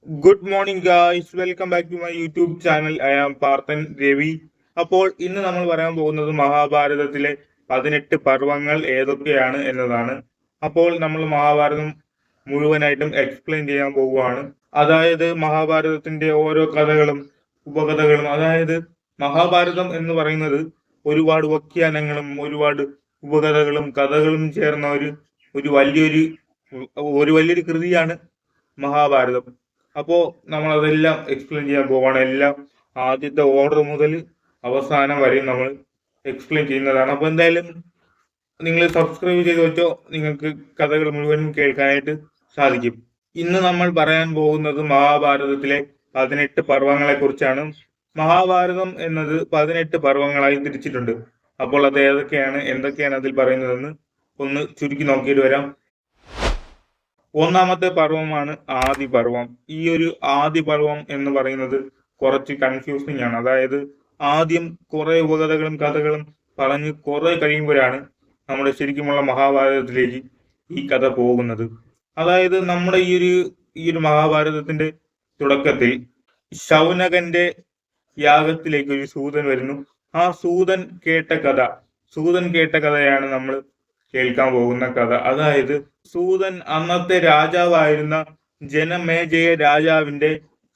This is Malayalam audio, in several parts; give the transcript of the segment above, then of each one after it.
Good morning guys, welcome back to my YouTube channel. I am Parthan Ravi. അപ്പോൾ ഇന്ന് നമ്മൾ പറയാൻ പോകുന്നത് മഹാഭാരതത്തിലെ 18 പർവ്വങ്ങൾ ഏതൊക്കെയാണ് എന്നതാണ്. അപ്പോൾ നമ്മൾ മഹാഭാരതം മുഴുവനായിട്ടും എക്സ്പ്ലെയിൻ ചെയ്യാൻ പോവുകയാണ്. അതായത് മഹാഭാരതത്തിന്റെ ഓരോ കഥകളും ഉപകഥകളും, അതായത് മഹാഭാരതം എന്ന് പറയുന്നത് ഒരുപാട് വ്യാഖ്യാനങ്ങളും ഒരുപാട് ഉപകഥകളും കഥകളും ചേർന്ന ഒരു വലിയൊരു ഒരു വലിയൊരു കൃതിയാണ് മഹാഭാരതം. അപ്പോ നമ്മൾ അതെല്ലാം എക്സ്പ്ലെയിൻ ചെയ്യാൻ പോവാണ്. എല്ലാം ആദ്യത്തെ ഓർഡർ മുതൽ അവസാനം വരെ നമ്മൾ എക്സ്പ്ലെയിൻ ചെയ്യുന്നതാണ്. അപ്പൊ എന്തായാലും നിങ്ങൾ സബ്സ്ക്രൈബ് ചെയ്ത് വെച്ചോ, നിങ്ങൾക്ക് കഥകൾ മുഴുവനും കേൾക്കാനായിട്ട് സാധിക്കും. ഇന്ന് നമ്മൾ പറയാൻ പോകുന്നത് മഹാഭാരതത്തിലെ 18 പർവ്വങ്ങളെ കുറിച്ചാണ്. മഹാഭാരതം എന്നത് 18 പർവ്വങ്ങളായി തിരിച്ചിട്ടുണ്ട്. അപ്പോൾ അത് ഏതൊക്കെയാണ്, എന്തൊക്കെയാണ് അതിൽ പറയുന്നതെന്ന് ഒന്ന് ചുരുക്കി നോക്കിയിട്ട് വരാം. ഒന്നാമത്തെ പർവ്വമാണ് ആദി പർവ്വം. ഈ ഒരു ആദി പർവ്വം എന്ന് പറയുന്നത് കുറച്ച് കൺഫ്യൂസിങ് ആണ്. അതായത് ആദ്യം കുറെ ഉപകഥകളും കഥകളും പറഞ്ഞ് കുറെ കഴിയുമ്പോഴാണ് നമ്മുടെ ശരിക്കുമുള്ള മഹാഭാരതത്തിലേക്ക് ഈ കഥ പോകുന്നത്. അതായത് നമ്മുടെ ഈ ഒരു മഹാഭാരതത്തിന്റെ തുടക്കത്തിൽ ശൗനകന്റെ യാഗത്തിലേക്ക് ഒരു സൂതൻ വരുന്നു. ആ സൂതൻ കേട്ട കഥയാണ് നമ്മൾ കേൾക്കാൻ പോകുന്ന കഥ. അതായത് സൂതൻ അന്നത്തെ രാജാവായിരുന്ന ജനമേജയ രാജാവിന്റെ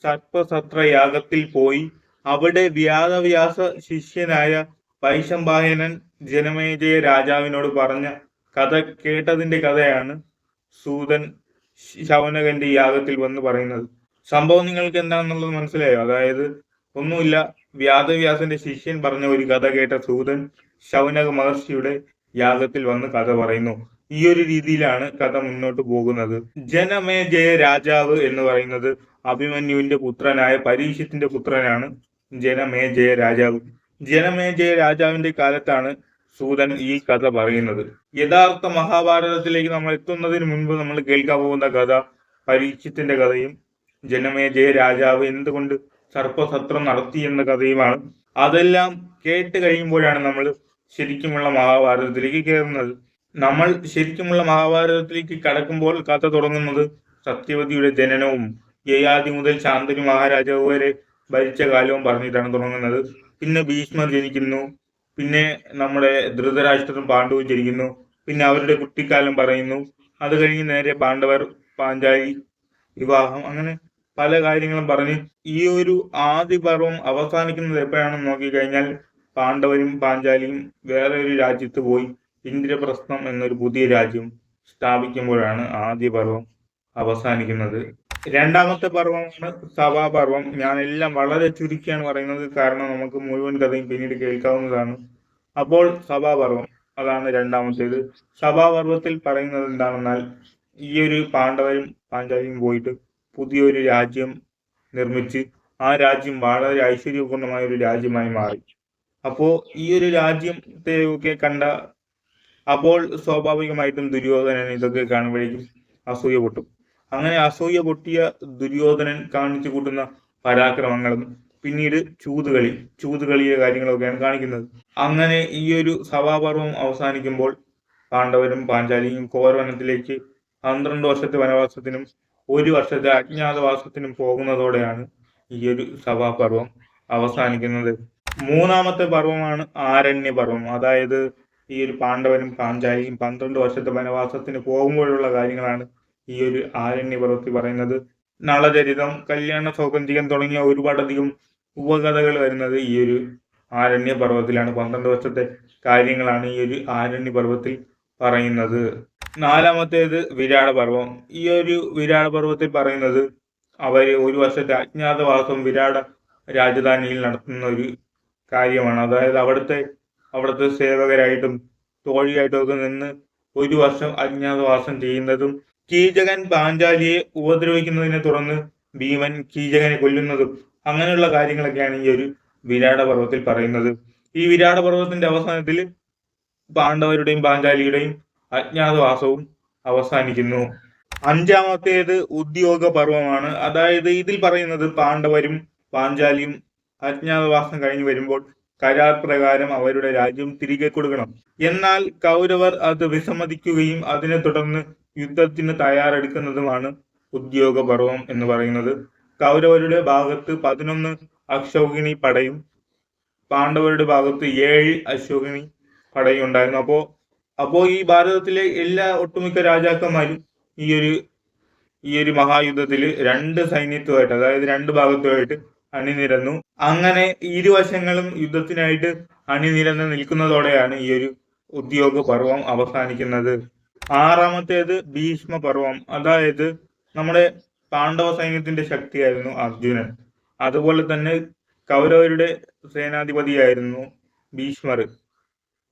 സർപ്പസത്ര യാഗത്തിൽ പോയി അവിടെ വ്യാസ ശിഷ്യനായ വൈശമ്പായനൻ ജനമേജയ രാജാവിനോട് പറഞ്ഞ കഥ കേട്ടതിന്റെ കഥയാണ് സൂതൻ ശൗനകന്റെ യാഗത്തിൽ വന്ന് പറയുന്നത്. സംഭവം നിങ്ങൾക്ക് എന്താണെന്നുള്ളത് മനസ്സിലായോ? അതായത് ഒന്നുമില്ല, വ്യാസന്റെ ശിഷ്യൻ പറഞ്ഞ ഒരു കഥ കേട്ട സൂതൻ ശൗനക മഹർഷിയുടെ യാഗത്തിൽ വന്ന് കഥ പറയുന്നു. ഈ ഒരു രീതിയിലാണ് കഥ മുന്നോട്ട് പോകുന്നത്. ജനമേജയ രാജാവ് എന്ന് പറയുന്നത് അഭിമന്യുവിന്റെ പുത്രനായ പരീക്ഷത്തിന്റെ പുത്രനാണ് ജനമേജയ രാജാവ്. ജനമേജയ രാജാവിന്റെ കാലത്താണ് സൂതൻ ഈ കഥ പറയുന്നത്. യഥാർത്ഥ മഹാഭാരതത്തിലേക്ക് നമ്മൾ എത്തുന്നതിന് മുൻപ് നമ്മൾ കേൾക്കാൻ പോകുന്ന കഥ പരീക്ഷത്തിന്റെ കഥയും ജനമേജയ രാജാവ് എന്തുകൊണ്ട് സർപ്പസത്രം നടത്തി എന്ന കഥയുമാണ്. അതെല്ലാം കേട്ട് കഴിയുമ്പോഴാണ് നമ്മൾ ശരിക്കുമുള്ള മഹാഭാരതത്തിലേക്ക് കയറുന്നത്. നമ്മൾ ശരിക്കുമുള്ള മഹാഭാരതത്തിലേക്ക് കടക്കുമ്പോൾ കഥ തുടങ്ങുന്നത് സത്യവതിയുടെ ജനനവും യയാതി മുതൽ ശാന്തനു മഹാരാജാവ് വരെ ഭരിച്ച കാലവും പറഞ്ഞിട്ടാണ് തുടങ്ങുന്നത്. പിന്നെ ഭീഷ്മർ ജനിക്കുന്നു, പിന്നെ നമ്മുടെ ധൃതരാഷ്ട്രനും പാണ്ഡവും ജനിക്കുന്നു, പിന്നെ അവരുടെ കുട്ടിക്കാലം പറയുന്നു. അത് കഴിഞ്ഞ് നേരെ പാണ്ഡവർ പാഞ്ചാലി വിവാഹം, അങ്ങനെ പല കാര്യങ്ങളും പറഞ്ഞ് ഈ ഒരു ആദ്യ പർവം അവസാനിക്കുന്നത് എപ്പോഴാണെന്ന് നോക്കിക്കഴിഞ്ഞാൽ പാണ്ഡവരും പാഞ്ചാലിയും വേറെ ഒരു രാജ്യത്ത് പോയി ഇന്ദ്രപ്രസ്ഥം എന്നൊരു പുതിയ രാജ്യം സ്ഥാപിക്കുമ്പോഴാണ് ആദ്യ പർവം അവസാനിക്കുന്നത്. രണ്ടാമത്തെ പർവമാണ് സഭാപർവം. ഞാൻ എല്ലാം വളരെ ചുരുക്കിയാണ് പറയുന്നത്, കാരണം നമുക്ക് മുഴുവൻ കഥയും പിന്നീട് കേൾക്കാവുന്നതാണ്. അപ്പോൾ സഭാപർവം അതാണ് രണ്ടാമത്തേത്. സഭാപർവത്തിൽ പറയുന്നത് എന്താണെന്നാൽ ഈ ഒരു പാണ്ഡവരും പാഞ്ചാലിയും പോയിട്ട് പുതിയൊരു രാജ്യം നിർമ്മിച്ച് ആ രാജ്യം വളരെ ഐശ്വര്യപൂർണമായ ഒരു രാജ്യമായി മാറി. അപ്പോ ഈ ഒരു രാജ്യത്തെ ഒക്കെ കണ്ട അപ്പോൾ സ്വാഭാവികമായിട്ടും ദുര്യോധനൻ ഇതൊക്കെ കാണുമ്പോഴേക്കും അസൂയ പൊട്ടും. അങ്ങനെ അസൂയ പൊട്ടിയ ദുര്യോധനൻ കാണിച്ചു കൂട്ടുന്ന പരാക്രമങ്ങളും പിന്നീട് ചൂതുകളിയുടെ കാര്യങ്ങളൊക്കെയാണ് കാണിക്കുന്നത്. അങ്ങനെ ഈ ഒരു സഭാപർവം അവസാനിക്കുമ്പോൾ പാണ്ഡവരും പാഞ്ചാലിയും കോരവനത്തിലേക്ക് 12 വർഷത്തെ വനവാസത്തിനും 1 വർഷത്തെ അജ്ഞാതവാസത്തിനും പോകുന്നതോടെയാണ് ഈ ഒരു സഭാപർവം അവസാനിക്കുന്നത്. മൂന്നാമത്തെ പർവമാണ് ആരണ്യപർവം. അതായത് ഈ ഒരു പാണ്ഡവനും പാഞ്ചാലിയും 12 വർഷത്തെ വനവാസത്തിന് പോകുമ്പോഴുള്ള കാര്യങ്ങളാണ് ഈ ഒരു ആരണ്യപർവത്തിൽ പറയുന്നത്. നളചരിതം, കല്യാണ സൗഗന്ധികം തുടങ്ങിയ ഒരുപാടധികം ഉപകഥകൾ വരുന്നത് ഈ ഒരു ആരണ്യപർവത്തിലാണ്. 12 വർഷത്തെ കാര്യങ്ങളാണ് ഈ ഒരു ആരണ്യപർവത്തിൽ പറയുന്നത്. നാലാമത്തേത് വിരാടപർവം. ഈ ഒരു വിരാടപർവത്തിൽ പറയുന്നത് അവര് 1 വർഷത്തെ അജ്ഞാതവാസം വിരാട രാജധാനിയിൽ നടത്തുന്ന ഒരു കാര്യമാണ്. അതായത് അവിടുത്തെ സേവകരായിട്ടും തോഴിയായിട്ടും ഒക്കെ നിന്ന് 1 വർഷം അജ്ഞാതവാസം ചെയ്യുന്നതും കീചകൻ പാഞ്ചാലിയെ ഉപദ്രവിക്കുന്നതിനെ തുടർന്ന് ഭീമൻ കീചകനെ കൊല്ലുന്നതും അങ്ങനെയുള്ള കാര്യങ്ങളൊക്കെയാണ് ഈ ഒരു വിരാടപർവത്തിൽ പറയുന്നത്. ഈ വിരാടപർവത്തിന്റെ അവസാനത്തിൽ പാണ്ഡവരുടെയും പാഞ്ചാലിയുടെയും അജ്ഞാതവാസവും അവസാനിക്കുന്നു. അഞ്ചാമത്തേത് ഉദ്യോഗ പർവമാണ്. അതായത് ഇതിൽ പറയുന്നത് പാണ്ഡവരും പാഞ്ചാലിയും അജ്ഞാതവാസം കഴിഞ്ഞു വരുമ്പോൾ കരാർ പ്രകാരം അവരുടെ രാജ്യം തിരികെ കൊടുക്കണം. എന്നാൽ കൗരവർ അത് വിസമ്മതിക്കുകയും അതിനെ തുടർന്ന് യുദ്ധത്തിന് തയ്യാറെടുക്കുന്നതുമാണ് ഉദ്യോഗ പർവം എന്ന് പറയുന്നത്. കൗരവരുടെ ഭാഗത്ത് 11 അക്ഷൗഹിണി പടയും പാണ്ഡവരുടെ ഭാഗത്ത് 7 അശ്വഹിണി പടയും ഉണ്ടായിരുന്നു. അപ്പോ ഈ ഭാരതത്തിലെ എല്ലാ ഒട്ടുമിക്ക രാജാക്കന്മാരും ഈ ഒരു മഹായുദ്ധത്തിൽ രണ്ട് സൈന്യത്തുമായിട്ട്, അതായത് രണ്ട് ഭാഗത്തുമായിട്ട് അണിനിരന്നു. അങ്ങനെ ഇരുവശങ്ങളും യുദ്ധത്തിനായിട്ട് അണിനിരന്ന് നിൽക്കുന്നതോടെയാണ് ഈ ഒരു ഉദ്യോഗ പർവം അവസാനിക്കുന്നത്. ആറാമത്തേത് ഭീഷ്മ പർവം. അതായത് നമ്മുടെ പാണ്ഡവ സൈന്യത്തിന്റെ ശക്തിയായിരുന്നു അർജുനൻ. അതുപോലെ തന്നെ കൗരവരുടെ സേനാധിപതിയായിരുന്നു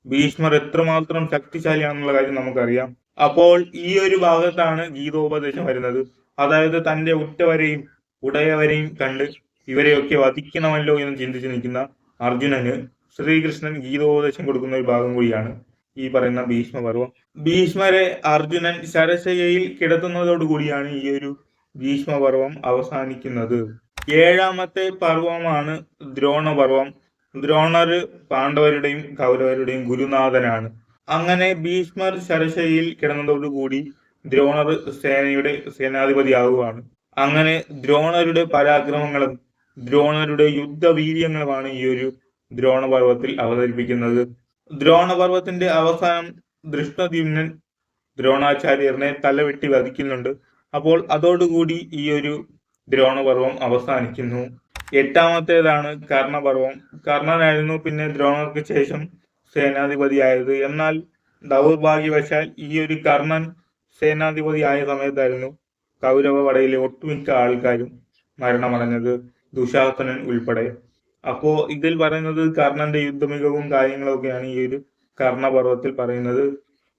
ഭീഷ്മർ എത്രമാത്രം ശക്തിശാലിയാണെന്നുള്ള കാര്യം നമുക്കറിയാം. അപ്പോൾ ഈ ഒരു ഭാഗത്താണ് ഗീതോപദേശം വരുന്നത്. അതായത് തന്റെ ഉറ്റവരെയും ഉടയവരെയും കണ്ട് ഇവരെയൊക്കെ വധിക്കണമല്ലോ എന്ന് ചിന്തിച്ച് നിൽക്കുന്ന അർജുനന് ശ്രീകൃഷ്ണൻ ഗീതോപദേശം കൊടുക്കുന്ന ഒരു ഭാഗം കൂടിയാണ് ഈ പറയുന്ന ഭീഷ്മപർവം. ഭീഷ്മരെ അർജുനൻ ശരശയ്യയിൽ കിടത്തുന്നതോടുകൂടിയാണ് ഈ ഒരു ഭീഷ്മപർവം അവസാനിക്കുന്നത്. ഏഴാമത്തെ പർവമാണ് ദ്രോണപർവം. ദ്രോണർ പാണ്ഡവരുടെയും കൗരവരുടെയും ഗുരുനാഥനാണ്. അങ്ങനെ ഭീഷ്മർ ശരശയ്യയിൽ കിടന്നതോടുകൂടി ദ്രോണർ സേനയുടെ സേനാധിപതിയാവുകയാണ്. അങ്ങനെ ദ്രോണരുടെ പരാക്രമങ്ങളും ദ്രോണരുടെ യുദ്ധവീര്യങ്ങളുമാണ് ഈ ഒരു ദ്രോണപർവത്തിൽ അവതരിപ്പിക്കുന്നത്. ദ്രോണപർവത്തിന്റെ അവസാനം ദൃഷ്ടദ്യുമ്നൻ ദ്രോണാചാര്യനെ തലവെട്ടി വധിക്കുന്നുണ്ട്. അപ്പോൾ അതോടുകൂടി ഈ ഒരു ദ്രോണപർവം അവസാനിക്കുന്നു. എട്ടാമത്തേതാണ് കർണപർവം. കർണനായിരുന്നു പിന്നെ ദ്രോണർക്ക് ശേഷം സേനാധിപതിയായത്. എന്നാൽ ദൗർഭാഗ്യവശാൽ ഈ ഒരു കർണൻ സേനാധിപതിയായ സമയത്തായിരുന്നു കൗരവ പടയിലെ ഒട്ടുമിക്ക ആൾക്കാരും മരണമടഞ്ഞത്, ദുശാസനൻ ഉൾപ്പെടെ. അപ്പോ ഇതിൽ പറയുന്നത് കർണന്റെ യുദ്ധമികവും കാര്യങ്ങളൊക്കെയാണ് ഈ ഒരു കർണപർവത്തിൽ പറയുന്നത്.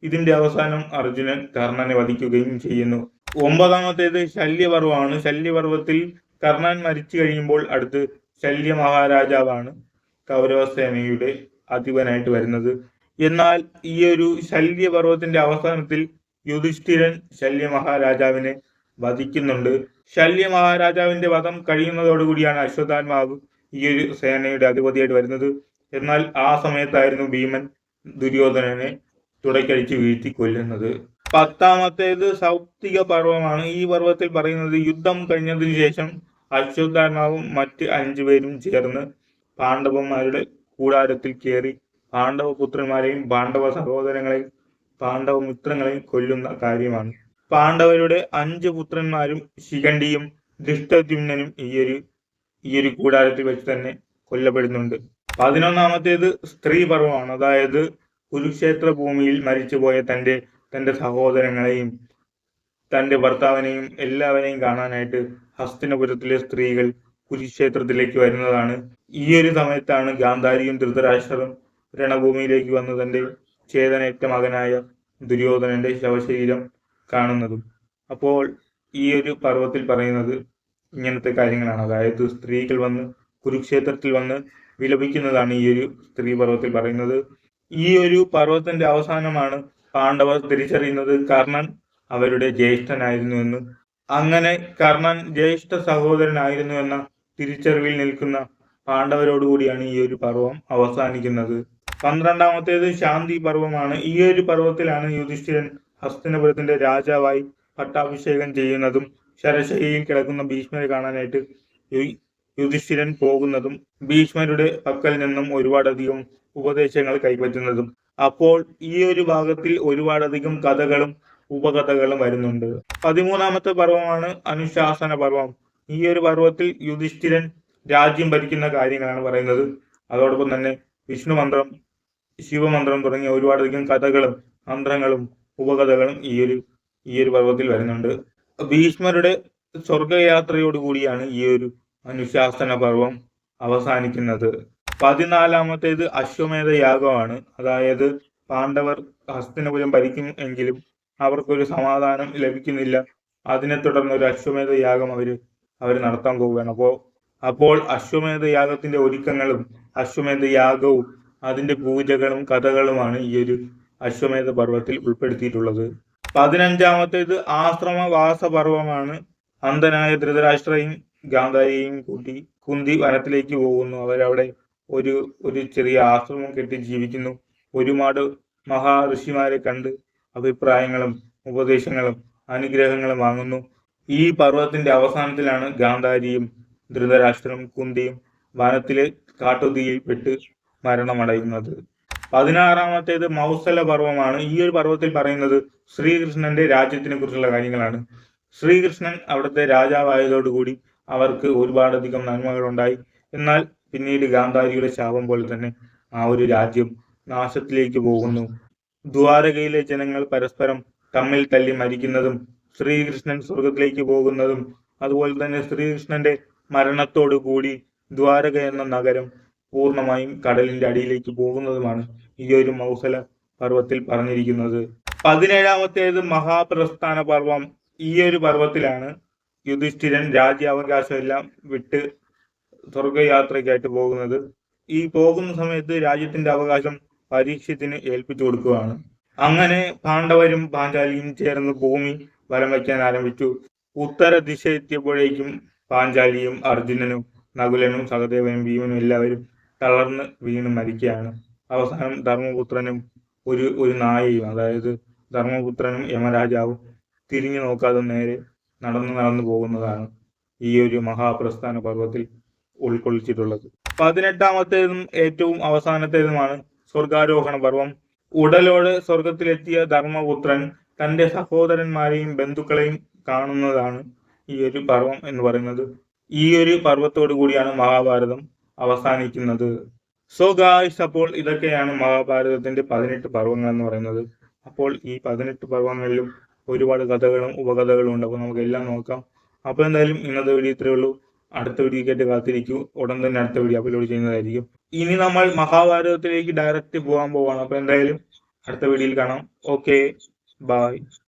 ഇതിന്റെ അവസാനം അർജുനൻ കർണനെ വധിക്കുകയും ചെയ്യുന്നു. ഒമ്പതാമത്തേത് ശല്യപർവമാണ്. ശല്യപർവത്തിൽ കർണൻ മരിച്ചു കഴിയുമ്പോൾ അടുത്ത് ശല്യ മഹാരാജാവാണ് കൗരവ സേനയുടെ അധിപനായിട്ട് വരുന്നത്. എന്നാൽ ഈ ഒരു ശല്യപർവത്തിന്റെ അവസാനത്തിൽ യുധിഷ്ഠിരൻ ശല്യ മഹാരാജാവിനെ വധിക്കുന്നുണ്ട്. ശല്യ മഹാരാജാവിന്റെ വധം കഴിയുന്നതോടുകൂടിയാണ് അശ്വത്ഥാത്മാവ് ഈ ഒരു സേനയുടെ അധിപതിയായിട്ട് വരുന്നത്. എന്നാൽ ആ സമയത്തായിരുന്നു ഭീമൻ ദുര്യോധനനെ തുടക്കടിച്ച് വീഴ്ത്തി കൊല്ലുന്നത്. പത്താമത്തേത് സൗപ്തിക പർവമാണ്. ഈ പർവത്തിൽ പറയുന്നത് യുദ്ധം കഴിഞ്ഞതിനു ശേഷം അശ്വത്ഥാത്മാവും മറ്റ് 5 പേരും ചേർന്ന് പാണ്ഡവന്മാരുടെ കൂടാരത്തിൽ കയറി പാണ്ഡവപുത്രന്മാരെയും പാണ്ഡവ സഹോദരങ്ങളെയും പാണ്ഡവ മിത്രങ്ങളെയും കൊല്ലുന്ന കാര്യമാണ്. പാണ്ഡവരുടെ 5 പുത്രന്മാരും ശിഖണ്ഡിയും ദൃഷ്ടദ്യുമ്നനും ഈ ഒരു കൂടാരത്തിൽ വെച്ച് തന്നെ കൊല്ലപ്പെടുന്നുണ്ട്. 11ാമത്തേത് സ്ത്രീ പർവമാണ്. അതായത് കുരുക്ഷേത്ര ഭൂമിയിൽ മരിച്ചുപോയ തന്റെ സഹോദരങ്ങളെയും തന്റെ ഭർത്താവിനെയും എല്ലാവരെയും കാണാനായിട്ട് ഹസ്തിനപുരത്തിലെ സ്ത്രീകൾ കുരുക്ഷേത്രത്തിലേക്ക് വരുന്നതാണ്. ഈ ഒരു സമയത്താണ് ഗാന്ധാരിയും ധൃതരാഷ്ട്രരും രണഭൂമിയിലേക്ക് വന്ന് തന്റെ ചേതനേറ്റ മകനായ ദുര്യോധനന്റെ ശവശരീരം കാണുന്നതും. അപ്പോൾ ഈ ഒരു പർവത്തിൽ പറയുന്നത് ഇങ്ങനത്തെ കാര്യങ്ങളാണ്. അതായത് സ്ത്രീകൾ വന്ന് കുരുക്ഷേത്രത്തിൽ വന്ന് വിലപിക്കുന്നതാണ് ഈ ഒരു സ്ത്രീ പർവത്തിൽ പറയുന്നത്. ഈ ഒരു പർവത്തിന്റെ അവസാനമാണ് പാണ്ഡവർ തിരിച്ചറിയുന്നത് കർണൻ അവരുടെ ജ്യേഷ്ഠനായിരുന്നു എന്ന്. അങ്ങനെ കർണൻ ജ്യേഷ്ഠ സഹോദരനായിരുന്നു എന്ന തിരിച്ചറിവിൽ നിൽക്കുന്ന പാണ്ഡവരോടുകൂടിയാണ് ഈ ഒരു പർവം അവസാനിക്കുന്നത്. 12ാമത്തേത് ശാന്തി പർവമാണ്. ഈ ഒരു പർവത്തിലാണ് യുധിഷ്ഠിരൻ ഹസ്തിനപുരത്തിന്റെ രാജാവായി പട്ടാഭിഷേകം ചെയ്യുന്നതും ശരശയ്യയിൽ കിടക്കുന്ന ഭീഷ്മരെ കാണാനായിട്ട് യുധിഷ്ഠിരൻ പോകുന്നതും ഭീഷ്മരുടെ പക്കൽ നിന്നും ഒരുപാടധികം ഉപദേശങ്ങൾ കൈപ്പറ്റുന്നതും. അപ്പോൾ ഈ ഒരു ഭാഗത്തിൽ ഒരുപാടധികം കഥകളും ഉപകഥകളും വരുന്നുണ്ട്. 13ാമത്തെ പർവമാണ് അനുശാസന പർവം. ഈ ഒരു പർവത്തിൽ യുധിഷ്ഠിരൻ രാജ്യം ഭരിക്കുന്ന കാര്യങ്ങളാണ് പറയുന്നത്. അതോടൊപ്പം തന്നെ വിഷ്ണു മന്ത്രം, ശിവമന്ത്രം തുടങ്ങിയ ഒരുപാടധികം കഥകളും മന്ത്രങ്ങളും ഉപകഥകളും ഈ ഒരു പർവത്തിൽ വരുന്നുണ്ട്. ഭീഷ്മരുടെ സ്വർഗയാത്രയോടുകൂടിയാണ് ഈ ഒരു അനുശാസന പർവം അവസാനിക്കുന്നത്. 14ാമത്തേത് അശ്വമേധ യാഗമാണ്. അതായത് പാണ്ഡവർ ഹസ്തിനപുരം ഭരിക്കും എങ്കിലും അവർക്കൊരു സമാധാനം ലഭിക്കുന്നില്ല. അതിനെ തുടർന്ന് ഒരു അശ്വമേധ യാഗം അവർ നടത്താൻ പോവുകയാണ്. അപ്പോൾ അശ്വമേധ യാഗത്തിന്റെ ഒരുക്കങ്ങളും അശ്വമേധ യാഗവും അതിന്റെ പൂജകളും കഥകളുമാണ് ഈ ഒരു അശ്വമേധ പർവത്തിൽ ഉൾപ്പെടുത്തിയിട്ടുള്ളത്. 15ാമത്തേത് ആശ്രമവാസ പർവമാണ്. അന്ധനായ ധൃതരാഷ്ട്രയും ഗാന്ധാരിയെയും കൂട്ടി കുന്തി വനത്തിലേക്ക് പോകുന്നു. അവരവിടെ ഒരു ചെറിയ ആശ്രമം കെട്ടി ജീവിക്കുന്നു. ഒരുപാട് മഹാഋഷിമാരെ കണ്ട് അഭിപ്രായങ്ങളും ഉപദേശങ്ങളും അനുഗ്രഹങ്ങളും വാങ്ങുന്നു. ഈ പർവ്വത്തിന്റെ അവസാനത്തിലാണ് ഗാന്ധാരിയും ധൃതരാഷ്ട്രനും കുന്തിയും വനത്തിലെ കാട്ടുതീയിൽ പെട്ട് മരണമടയുന്നത്. 16-ാമത്തേത് മൗസല പർവ്വമാണ്. ഈ ഒരു പർവ്വത്തിൽ പറയുന്നത് ശ്രീകൃഷ്ണന്റെ രാജ്യത്തിനെ കുറിച്ചുള്ള കാര്യങ്ങളാണ്. ശ്രീകൃഷ്ണൻ അവിടുത്തെ രാജാവായതോടുകൂടി അവർക്ക് ഒരുപാടധികം നന്മകൾ ഉണ്ടായി. എന്നാൽ പിന്നീട് ഗാന്ധാരിയുടെ ശാപം പോലെ തന്നെ ആ ഒരു രാജ്യം നാശത്തിലേക്ക് പോകുന്നു. ദ്വാരകയിലെ ജനങ്ങൾ പരസ്പരം തമ്മിൽ തല്ലി മരിക്കുന്നതും ശ്രീകൃഷ്ണൻ സ്വർഗത്തിലേക്ക് പോകുന്നതും അതുപോലെ തന്നെ ശ്രീകൃഷ്ണന്റെ മരണത്തോടു കൂടി ദ്വാരക എന്ന നഗരം പൂർണ്ണമായും കടലിന്റെ അടിയിലേക്ക് പോകുന്നതുമാണ് ഈ ഒരു മൗസല പർവ്വത്തിൽ പറഞ്ഞിരിക്കുന്നത്. 17-ാമത്തേത് മഹാപ്രസ്ഥാന പർവം. ഈ ഒരു പർവ്വത്തിലാണ് യുധിഷ്ഠിരൻ രാജ്യാവകാശമെല്ലാം വിട്ട് സ്വർഗയാത്രയ്ക്കായിട്ട് പോകുന്നത്. ഈ പോകുന്ന സമയത്ത് രാജ്യത്തിന്റെ അവകാശം പരീക്ഷത്തിന് ഏൽപ്പിച്ചു കൊടുക്കുകയാണ്. അങ്ങനെ പാണ്ഡവരും പാഞ്ചാലിയും ചേർന്ന് ഭൂമി വലം വയ്ക്കാൻ ആരംഭിച്ചു. ഉത്തര ദിശ എത്തിയപ്പോഴേക്കും പാഞ്ചാലിയും അർജുനനും നകുലനും സഹദേവനും ഭീമനും എല്ലാവരും തളർന്ന് വീണ് മരിക്കുകയാണ്. അവസാനം ധർമ്മപുത്രനും ഒരു നായയും, അതായത് ധർമ്മപുത്രനും യമരാജാവും തിരിഞ്ഞു നോക്കാതെ നേരെ നടന്നു പോകുന്നതാണ് ഈ ഒരു മഹാപ്രസ്ഥാന പർവ്വത്തിൽ ഉൾക്കൊള്ളിച്ചിട്ടുള്ളത്. 18-ാമത്തേതും ഏറ്റവും അവസാനത്തേതുമാണ് സ്വർഗാരോഹണ പർവം. ഉടലോടെ സ്വർഗത്തിലെത്തിയ ധർമ്മപുത്രൻ തന്റെ സഹോദരന്മാരെയും ബന്ധുക്കളെയും കാണുന്നതാണ് ഈ ഒരു പർവം എന്ന് പറയുന്നത്. ഈ ഒരു പർവ്വത്തോടു കൂടിയാണ് മഹാഭാരതം അവസാനിക്കുന്നത്. സോ ഗായ്സ്, അപ്പോൾ ഇതൊക്കെയാണ് മഹാഭാരതത്തിന്റെ 18 പർവ്വങ്ങൾ എന്ന് പറയുന്നത്. അപ്പോൾ ഈ 18 പർവ്വങ്ങളിലും ഒരുപാട് കഥകളും ഉപകഥകളും ഉണ്ട്. അപ്പോൾ നമുക്ക് എല്ലാം നോക്കാം. അപ്പോൾ എന്തായാലും ഇന്നത്തെ വീഡിയോ ഇത്രയേ ഉള്ളൂ. അടുത്ത വീഡിയോക്കായിട്ട് കാത്തിരിക്കൂ. ഉടൻ തന്നെ അടുത്ത വീഡിയോ അപ്ലോഡ് ചെയ്യുന്നതായിരിക്കും. ഇനി നമ്മൾ മഹാഭാരതത്തിലേക്ക് ഡയറക്റ്റ് പോകാൻ പോവാണ്. അപ്പോൾ എന്തായാലും അടുത്ത വീഡിയോയിൽ കാണാം. Okay, by.